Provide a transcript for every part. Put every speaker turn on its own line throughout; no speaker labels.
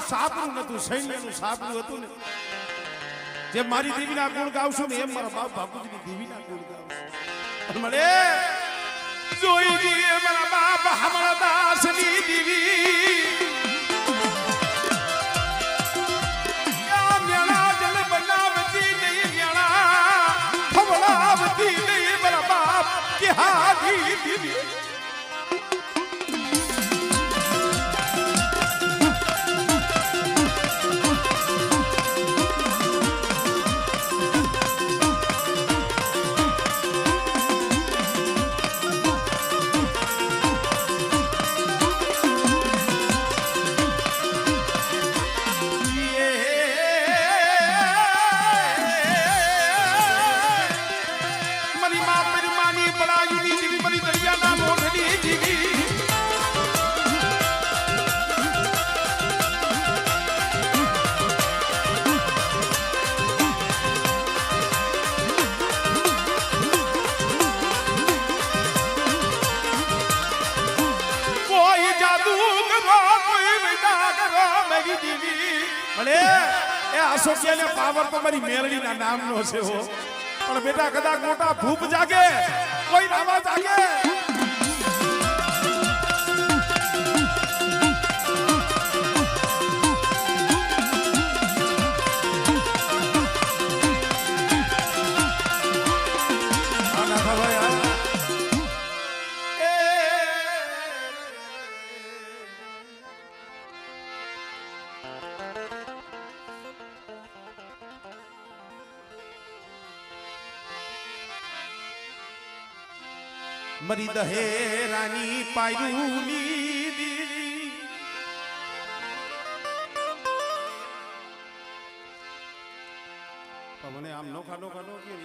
સાપનું નતું સૈન્યનું સાપનું હતું ને જે મારી દેવીના ગુણ ગાવશું ને એમ મારા બાપ બાપુજીની દેવીના ગુણ ગાવશું મળે જોઈ દીએ મારા બાપ હમારા દાસની દેવી યા મેળા જલ બનાવતી નહીં મેળા ખવડાવતી નહીં મારા બાપ કે હાજી દેવી અશોકિયાને પાવર તો મારી મેરડીના નામનો છે હો પણ બેટા કદાચ મોટા ભૂપ જાગે કોઈ નાવા જાગે મરી દહેરાની પાયુની દીવી મને આમ નોખા નોખા નો કે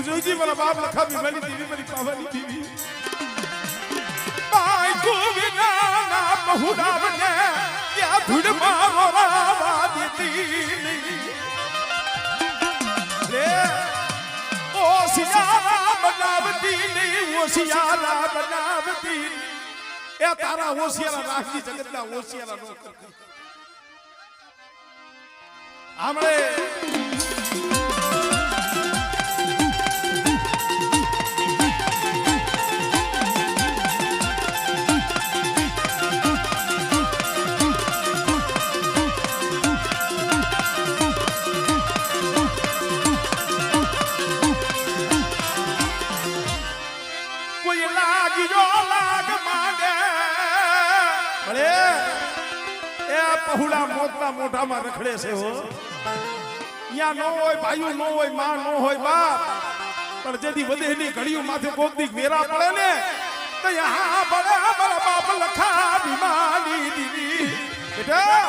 જોઈજી મારા બાપ લખા બીમારી દેવી મારી પાવાની દેવી બાઈ કો વિના ના બહુડા બને યા ધૂડ મારો રાવા દેતી રે ઓ સિયારા બનાવતી નહીં ઓ સિયારા બનાવતી એ તારા ઓસિયારા રાખી જગતના ઓસિયારા નો કરતી આમળે પहुડા મોતના મોઢામાં રખડે છે હો યા નો હોય ભાઈઓ નો હોય માં નો હોય બાપ પણ જેથી વધેલી ઘડીઓ માથે કોકદી વેરા પડે ને તો યહાં બડા મારા બાપ લખા બીમારી દીદી બેટા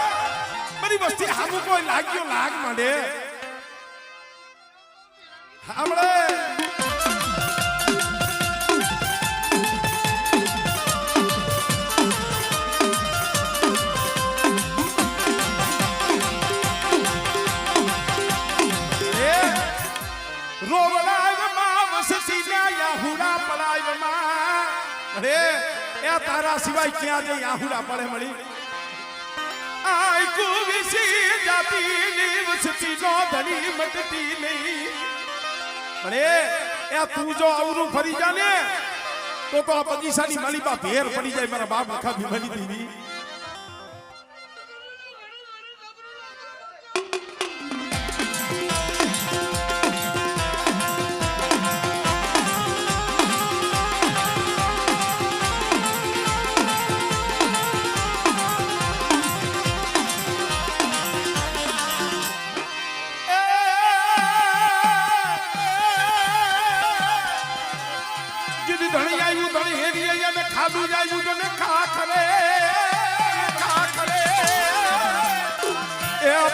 મારી વસ્તી હામુ કોઈ લાગ્યો લાગ માંડે હામળે તારા સિવાય ક્યાં જઈ આહુડા પડે મળી આઈ કુવિસી જાતી નીવસતી નો ધની મટતી નહીં અરે એ તું જો આવરું ફરી જાને તો આ બગીચાની માલિકા ભેર પડી જાય મારા બાપ લખા ભીમની દેવી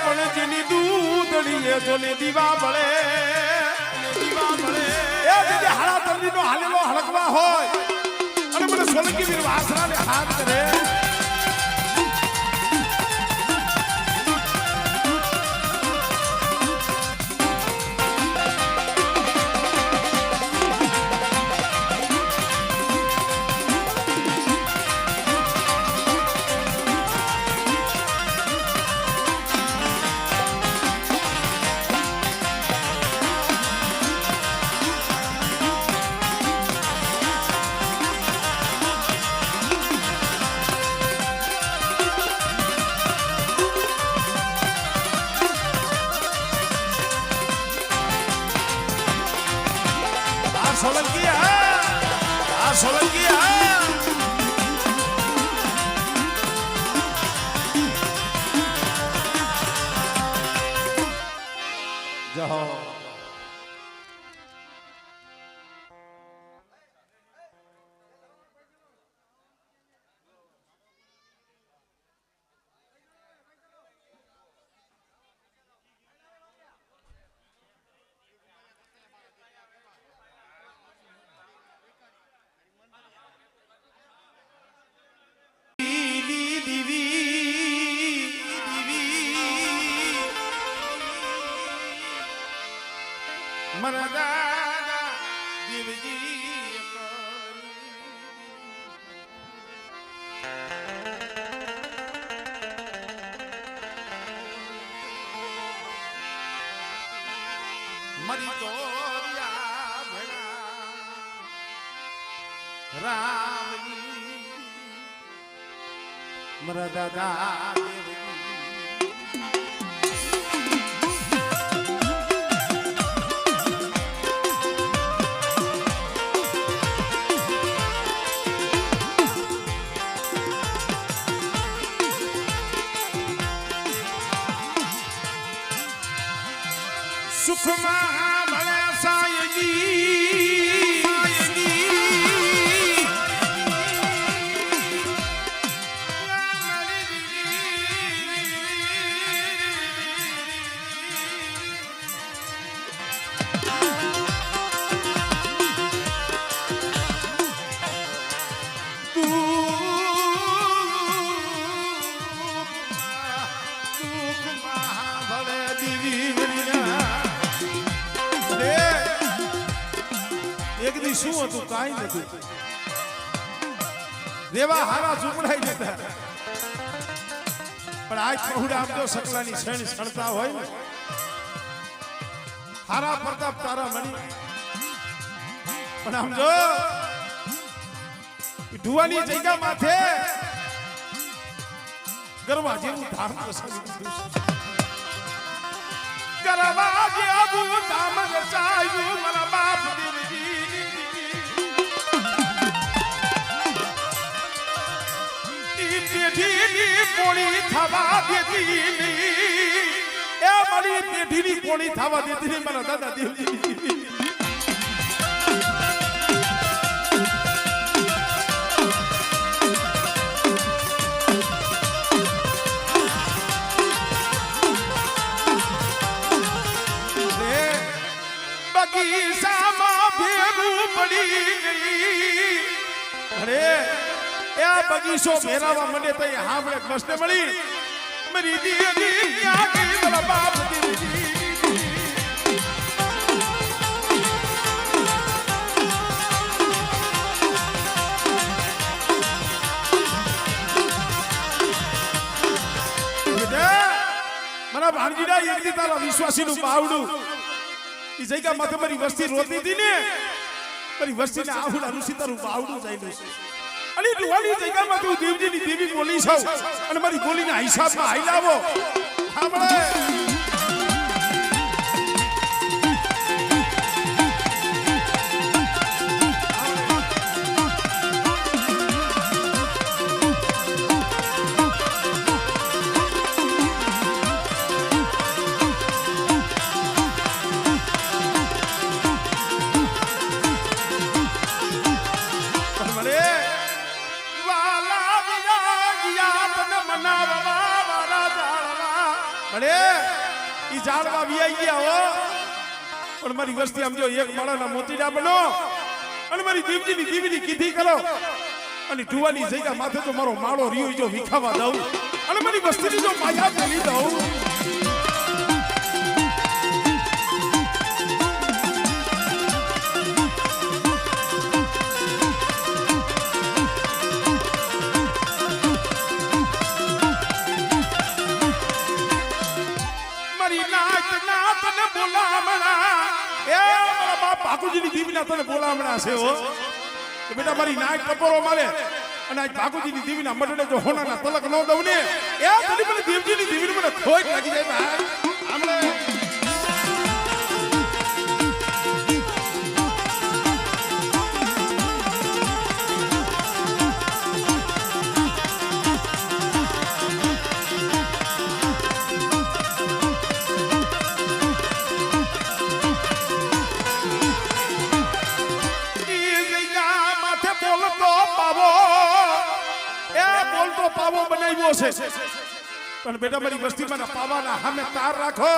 પણ જેની દૂધડીએ જોને દીવા બળે એ જે હાડા તરલીનો હાલેલો હળકવા હોય અને મને સોલંકી વીર વાસરાને હાથ કરે સોલંકી જાઓ મરદાના દેવજી મરી તોરિયા ભણા રામજી મરદાદા સુખમાં ભલે સાયજી શું હતું કાંઈ નથી દેવા હારા ઝૂંપડાઈ જતા પણ આજ પહોળા આમ તો સકલાની શેણ સણતા હોય ને હારા પ્રતાપ તારા મણી પણ આમ જો ઢુવાની જગ્યા માથે ગરવા જેવું ધામ ગરવા જેવું ધામ રચાયું મારા બાપ દેવજી પેઢીની પોણી થવા દેતી એ મારી પેઢીની પોણી થવા દેતી મારા દાદા દેવજી બગીચામાં ભેગું પડી ગઈ અરે એ બગીચો મેરાવા મને તો હામળે કષ્ટ મળી મરી દીદી ક્યાં ગઈ મારા બાપ દેવજી મારા ભાણજીડા એક દી તારા વિશ્વાસીનું બાવડું ઈ જગ્યા માથે મારી વસ્તી રોતી હતી ને મારી વસ્તીને આહુડા ઋષિ તારું બાવડું જઈલું છે અને ડુવાની જગ્યામાં તું દેવજીની દેવી બોલી છો અને મારી બોલીના હિસાબમાં આઈ લાવો સાંભળે અરે ઈ ઝાડવા વિયાઈ ગયા હો પણ મારી વસ્તી આમ જો એક માળાના મોતીડા બનો અને મારી દીવજીની દીવીની કીધી કરો અને ટુવાની જગ્યા માથે તો મારો માળો રીયો જો વિખાવા દઉં અને મારી વસ્તીની જો માયા કરી દઉં ભાગુજીની દીવીના તને બોલામણા છે હો તો બેટા મારી નાક કપોરો મારે અને આજ ભાગુજીની દીવીના મડડે જો હોનાના તલક ન દઉં ને એ કદી મને દેવજીની દીવીને મને ખોટ લાગી જાય ભાઈ આમળે પાવો બનાવ્યો છે પણ બેટા મારી વસ્તી મારા પાવાના સામે તાર રાખો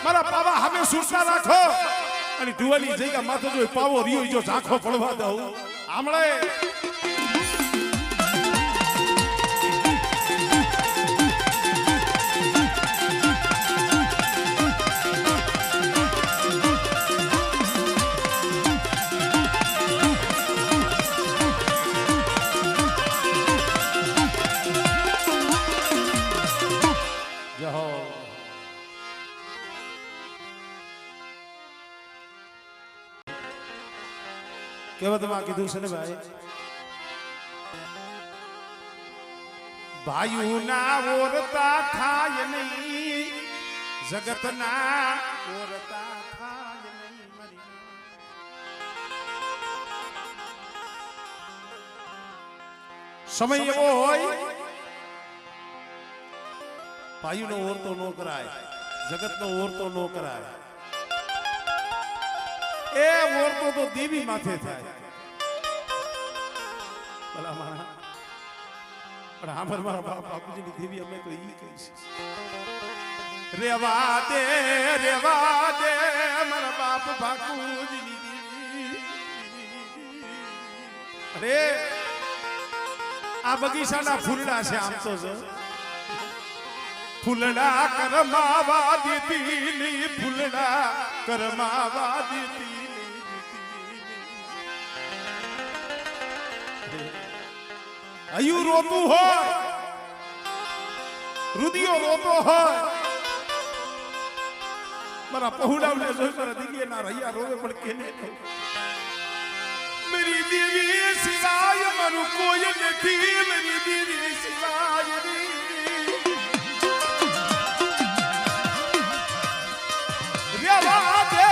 મારા પાવા સામે સુરતા રાખો અને ધુવાની જગ્યા માથે જો પાવો રીયો જો ઝાંખો પડવા દઉં આમળે કહેવતમાં કીધું છે ને ભાઈ ભાઈઓના ઓરતા થાય નહીં જગતના ઓરતા થાય નહીં સમય એવો હોય ભાઈઓનો ઓરતો ન કરાય જગતનો ઓરતો ન કરાય એ ઓરતો તો દેવી માથે થાય ભલા મારા પણ આમર મારા બાપ બાપુજીની દેવી અમે તો ઈ કહીશ રેવા દે મારા બાપ બાપુજીની દેવી અરે આ બગીચાના ફૂલડા છે આમ તો જો ફૂલડા કરમાવા દીધી ફૂલડા કરમાવા દીધી અયું રોતું હોય રુદિયો રોતો હોય મારા પहुડાવને જોઈ મારા દીકરીએ ના રહ્યા રોવે પણ કેને મેરી દેવી સિવાય મારું કોઈ નથી મેરી દેવી સિવાય રેવા દે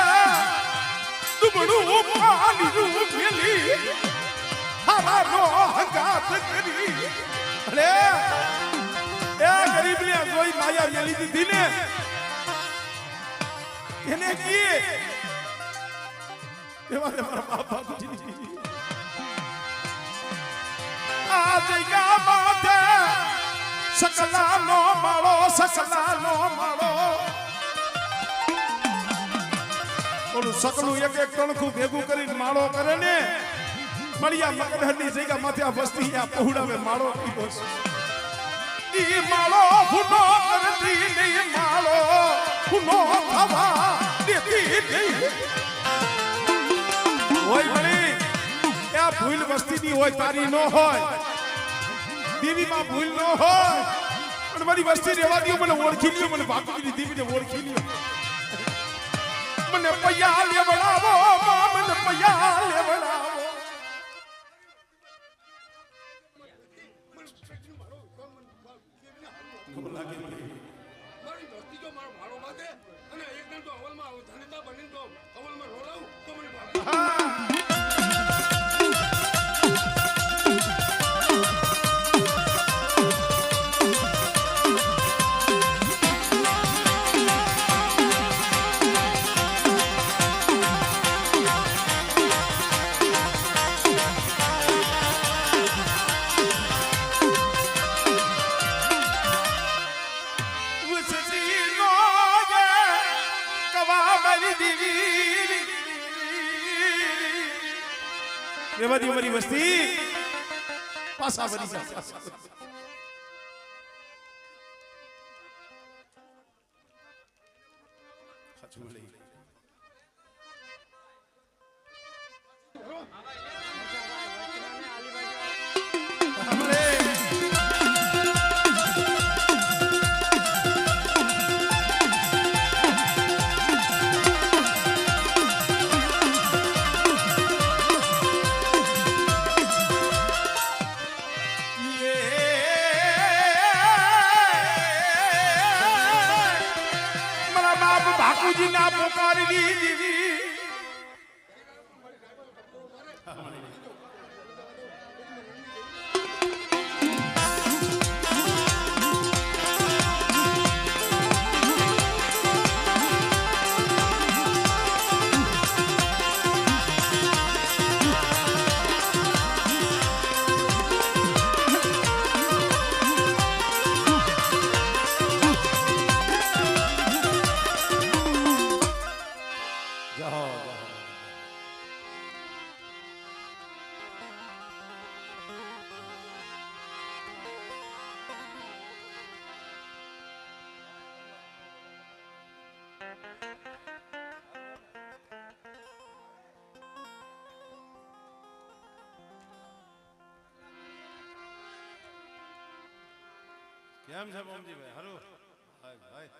દુબડું પાલીનું મેલી હારાનો હંગાત કરી અરે એ ગરીબને જોઈ માયા મેલી દીધી ને એને કી એવા મારા બાપ બાપુજી આ જગ્યા માથે સકલાનો માળો ઓલું સકલું એક ટણખું ભેગું કરીને માળો કરે ને મળ્યા મકરહની જગ્યા માથે આ વસ્તી આ પહોળાવે માળો કીધો છે ઈ માળો ફૂનો કરતી નહીં માળો ફૂનો થવા દેતી નહીં હોય ભણી આ ભૂલ વસ્તીની હોય તારી ન હોય દેવીમાં ભૂલ ન હોય પણ મારી વસ્તી રહેવા દો મને ઓળખી લ્યો મને બાપુજીની દેવીને ઓળખી લ્યો મને પૈયા લેવડાવો મને પૈયા લેવડાવો રેવા દી અમારી વસ્તી પાછા વળી જા સાચું લઈ બાપુજી ના પોકારી દીધી કેમ છે મોમજીભાઈ હારું હાય ભાઈ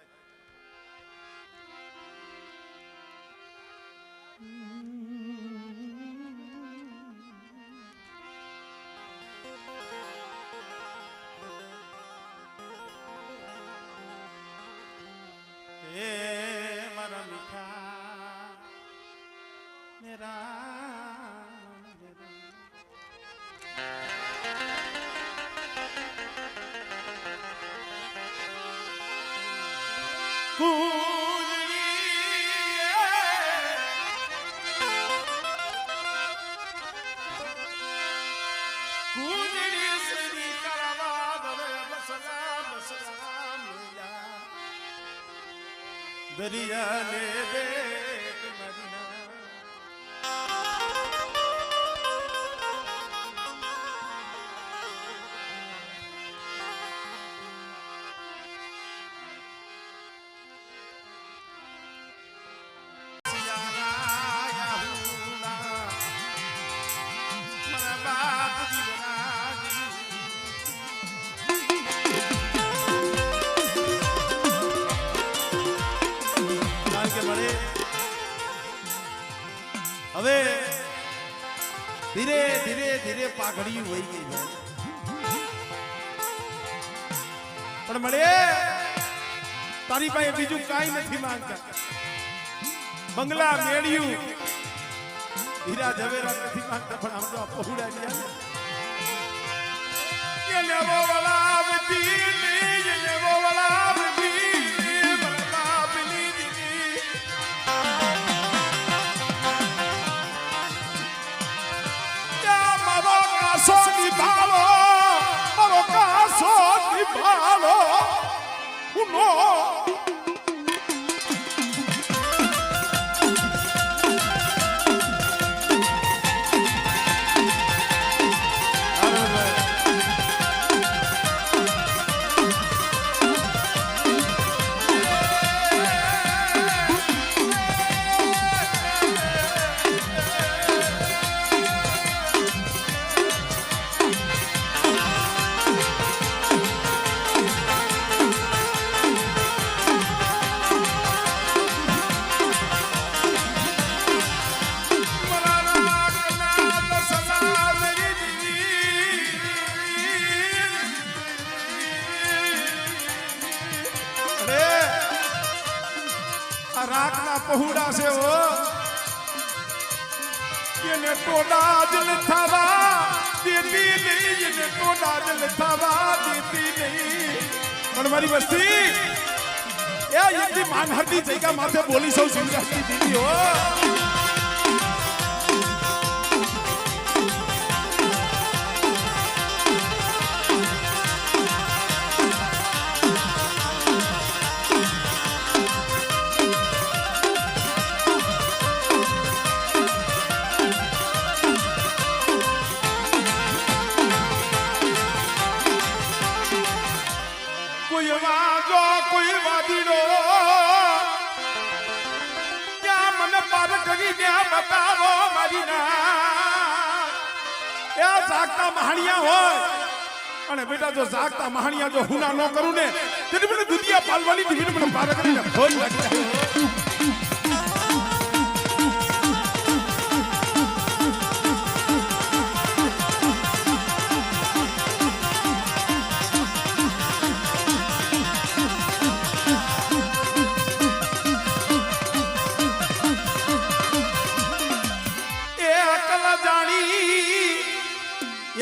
એ મારા મીઠા મેરા દરિયા ને બેટ મદીના હવે ધીરે ધીરે ધીરે પાઘડી વહી ગઈ પણ મળે તારી પાસે બીજું કાંઈ નથી માંગતા બંગલા મેળ્યું હીરા ઝવેરા નથી માંગતા પણ આમ તો પહોળા ગયા કે લેવો વલાવતી લેવો વલાવતી નિભાલો મારો કાસો નિભાલો ઉનો રાખના પહોળા છે હો એને ટોડા જલ થવા દેતી નહીં એને ટોડા જલ થવા દેતી નહીં પણ મારી વસ્તી એ એકદી માનહરતી જગ્યા માથે બોલી સૌ સિંગાતી દીધી હો કોઈ વાજો કોઈ વાદીડો ક્યાં મને પાર કરી ત્યાં બતાવો મારી ના એ જાગતા મહાણિયા હોય અને બેટા જો જાગતા મહાણિયા જો હુના ન કરું ને તેથી મને દુનિયા પાલવાની દીવીને મને પાર કરીને ભોજ લાગી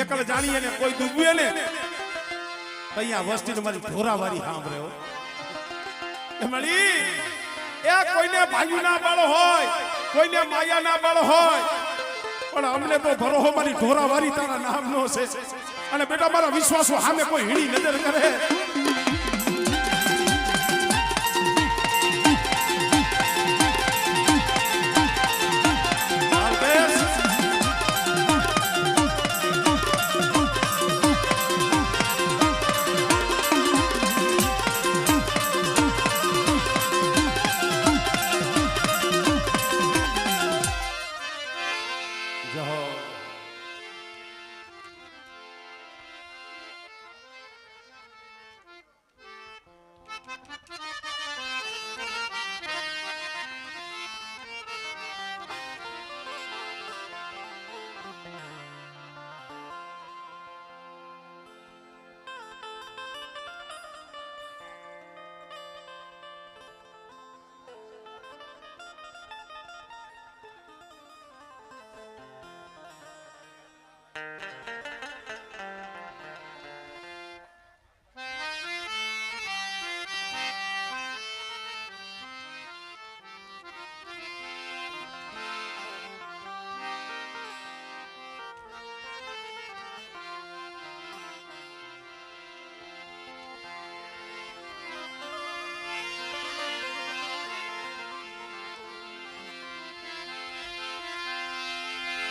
એકલ જાણીએ ને કોઈ ડૂબવે ને અહીંયા વસ્તી મારી ધોરાવારી સાંભળ્યો એ મળી એ કોઈને ભાઈ ના બાળો હોય કોઈને માયા ના બાળો હોય પણ અમને તો ભરોહો મારી ધોરાવારી તારા નામનો છે અને બેટા મારા વિશ્વાસો સામે કોઈ હીણી નજર કરે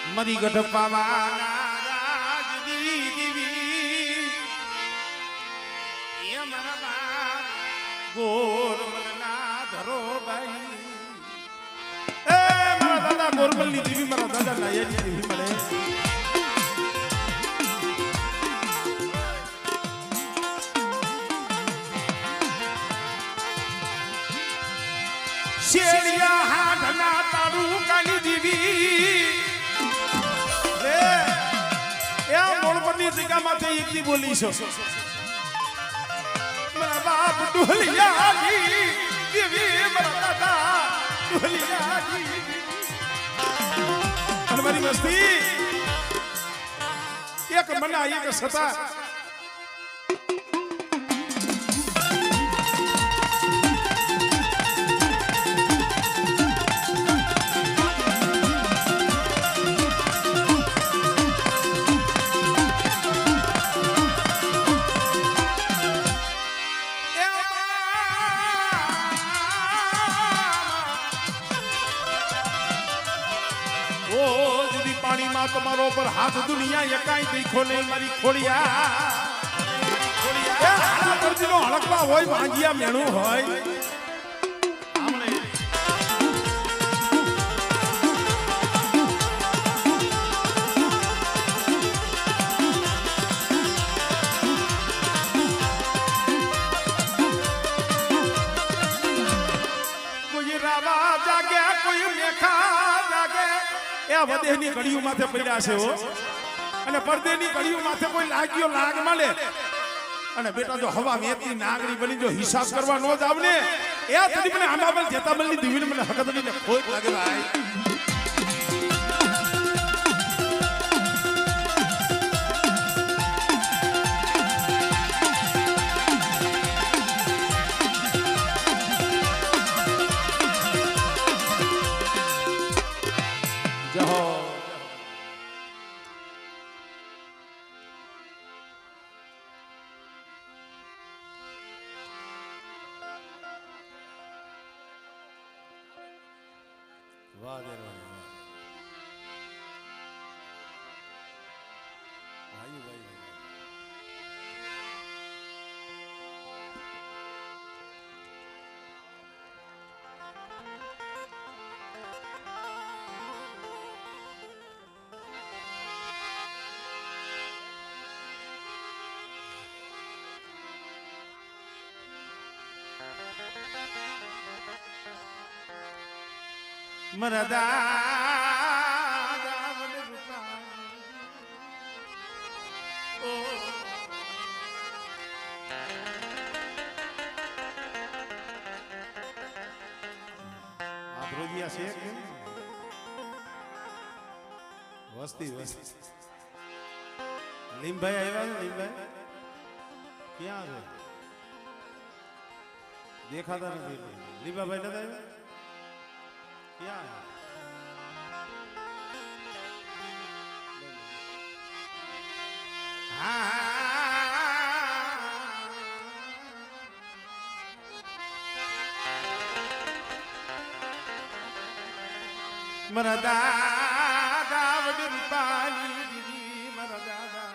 મરી ગઢ પાવાના રાજ દીવી એ મારા ગોરમલના ધરો ભાઈ એ મારા દાદા ગોરમલની દીવી મારા દાદા નાયની દીવી મળે શેડિયા હાડના તારું કાની દીવી જગ્યામાંથી એકલી બોલી છો મારા બાપ ડોલિયાજી દેવી મારા દાદા ડોલિયાજી અને મારી મસ્તી એક મના એક સતા તમારો પર હાથ દુનિયા એકાઈ દેખો નહીં મારી ખોડિયા દર્દીનો હળકવા હોય ભાંગિયા મેણું હોય કોઈ રાવા જાગ્યા કોઈ મેખા જાગે એ વધેની કડીઓ માથે પડ્યા છે હો અને પડદેની કડીઓ માથે કોઈ લાગ્યો લાગ મળે અને બેટા જો હવા વેતી નાગડી બની જો હિસાબ કરવા નો જ આવને એ તદી મને આંબાબલ જેતાબલની દીવીને મને હકતડીને ખોટ લાગે ભાઈ વાહ દેવાના ભાઈ ભાઈ મારા દાદા વડ રૂપાણી ઓ આદ્રોજિયા છે કેમ વસ્તી લીમભાઈ આવ્યા છે લીમભાઈ ક્યાં છે દેખાતા નથી લીંબાભાઈ નથી આવ્યા ક્યાં મારા દાદા વડ રૂપાની દીદી મારા દાદા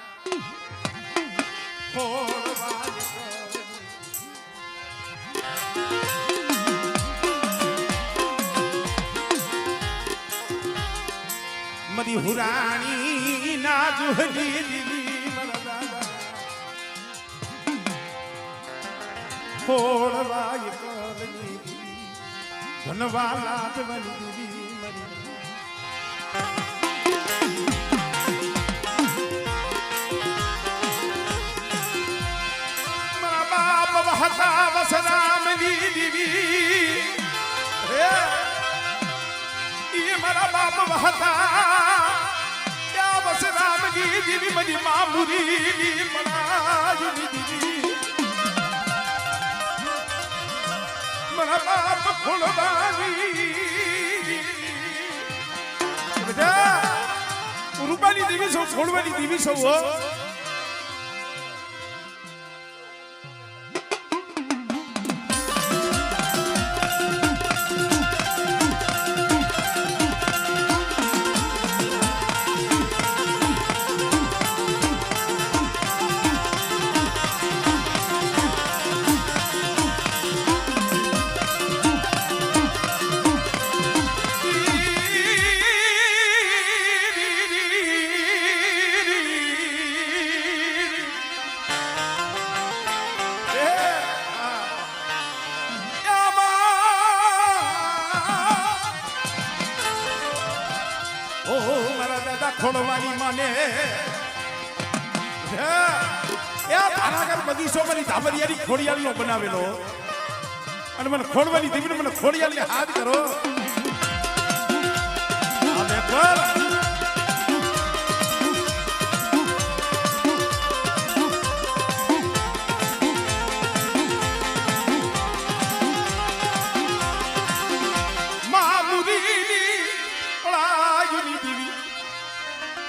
મરી હુરાણી ના જોહલી દીદી મારા દાદા ખોળવાય કરની ધનવાલા જવલી દીદી મારા બાપ વહતા વસરામની દીદી મારા બાપ વહતા વસરામની દીદી મારી મામુરી પડાયુની દીદી મારા બાપ ખોલવાની રૂપાની દેવી સૌ છોડવાની દેવી સૌ ખોડવાની માને તારાગર બગીચો મારી ધાબરિયાની ખોડિયાલનો બનાવેલો અને મને ખોડવાની દીવીને મને ખોડિયાલને હાથ કરો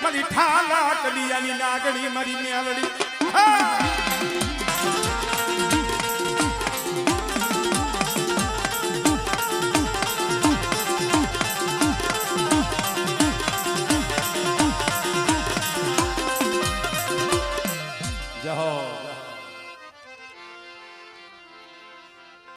મારી ઠાલા કલિયાની નાગણી મારી મેલડી